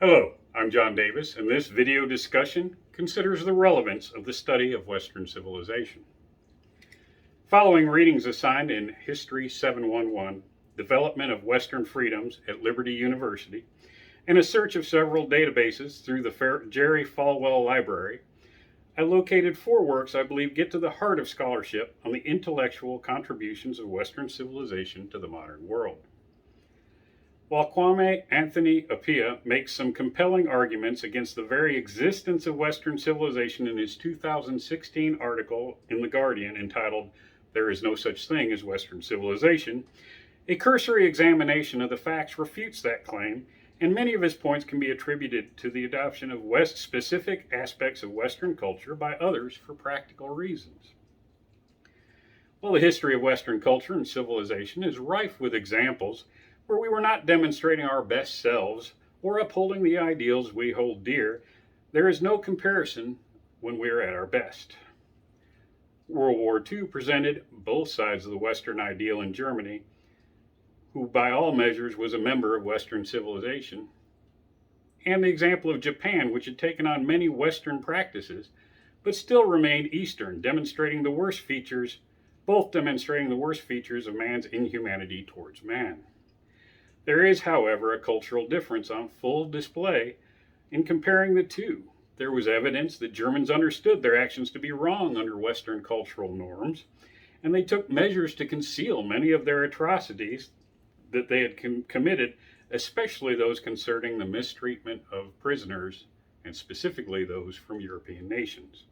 Hello, I'm John Davis, and this video discussion considers the relevance of the study of Western civilization. Following readings assigned in History 711, Development of Western Freedoms at Liberty University, and a search of several databases through the Jerry Falwell Library, I located 4 works I believe get to the heart of scholarship on the intellectual contributions of Western civilization to the modern world. While Kwame Anthony Appiah makes some compelling arguments against the very existence of Western civilization in his 2016 article in The Guardian entitled, "There is no such thing as Western civilization," a cursory examination of the facts refutes that claim, and many of his points can be attributed to the adoption of West-specific aspects of Western culture by others for practical reasons. While the history of Western culture and civilization is rife with examples where we were not demonstrating our best selves or upholding the ideals we hold dear, there is no comparison when we are at our best. World War II presented both sides of the Western ideal in Germany, who by all measures was a member of Western civilization, and the example of Japan, which had taken on many Western practices, but still remained Eastern, both demonstrating the worst features of man's inhumanity towards man. There is, however, a cultural difference on full display in comparing the two. There was evidence that Germans understood their actions to be wrong under Western cultural norms, and they took measures to conceal many of their atrocities that they had committed, especially those concerning the mistreatment of prisoners, and specifically those from European nations.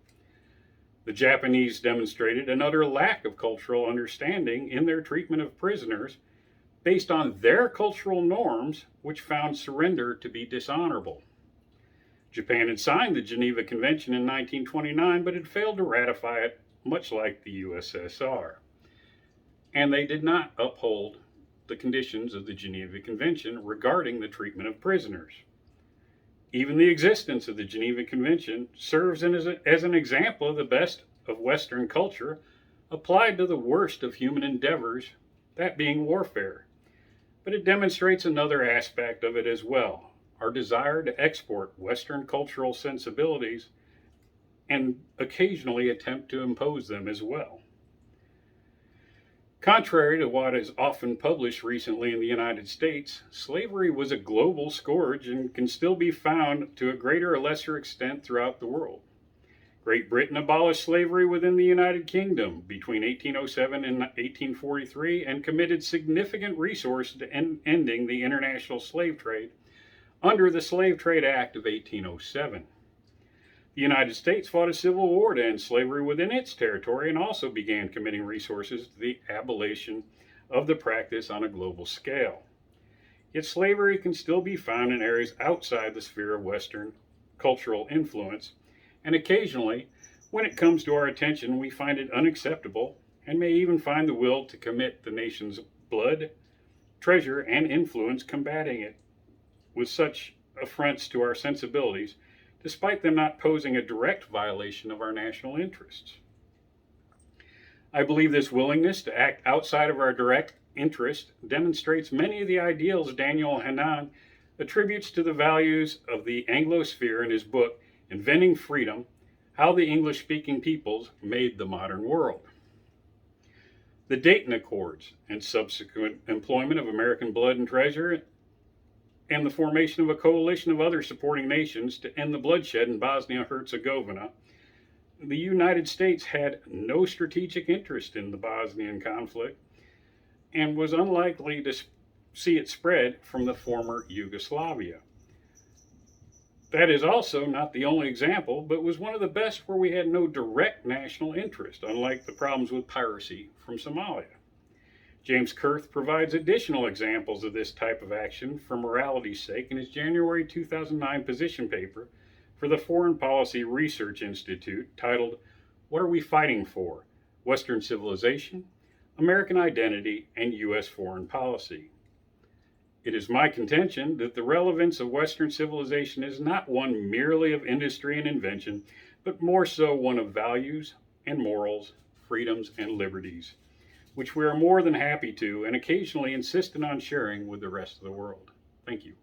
The Japanese demonstrated an utter lack of cultural understanding in their treatment of prisoners, based on their cultural norms, which found surrender to be dishonorable. Japan had signed the Geneva Convention in 1929, but had failed to ratify it, much like the USSR. And they did not uphold the conditions of the Geneva Convention regarding the treatment of prisoners. Even the existence of the Geneva Convention serves as an example of the best of Western culture applied to the worst of human endeavors, that being warfare. But it demonstrates another aspect of it as well, our desire to export Western cultural sensibilities and occasionally attempt to impose them as well. Contrary to what is often published recently in the United States, slavery was a global scourge and can still be found to a greater or lesser extent throughout the world. Great Britain abolished slavery within the United Kingdom between 1807 and 1843 and committed significant resources to ending the international slave trade under the Slave Trade Act of 1807. The United States fought a civil war to end slavery within its territory and also began committing resources to the abolition of the practice on a global scale. Yet slavery can still be found in areas outside the sphere of Western cultural influence, and occasionally, when it comes to our attention, we find it unacceptable and may even find the will to commit the nation's blood, treasure, and influence combating it with such affronts to our sensibilities, despite them not posing a direct violation of our national interests. I believe this willingness to act outside of our direct interest demonstrates many of the ideals Daniel Hannan attributes to the values of the Anglosphere in his book, Inventing Freedom: How the English-Speaking Peoples Made the Modern World. The Dayton Accords and subsequent employment of American blood and treasure, and the formation of a coalition of other supporting nations to end the bloodshed in Bosnia-Herzegovina. The United States had no strategic interest in the Bosnian conflict and was unlikely to see it spread from the former Yugoslavia. That is also not the only example, but was one of the best where we had no direct national interest, unlike the problems with piracy from Somalia. James Kurth provides additional examples of this type of action for morality's sake in his January 2009 position paper for the Foreign Policy Research Institute titled, "What Are We Fighting For? Western Civilization, American Identity, and U.S. Foreign Policy." It is my contention that the relevance of Western civilization is not one merely of industry and invention, but more so one of values and morals, freedoms and liberties, which we are more than happy to and occasionally insistent on sharing with the rest of the world. Thank you.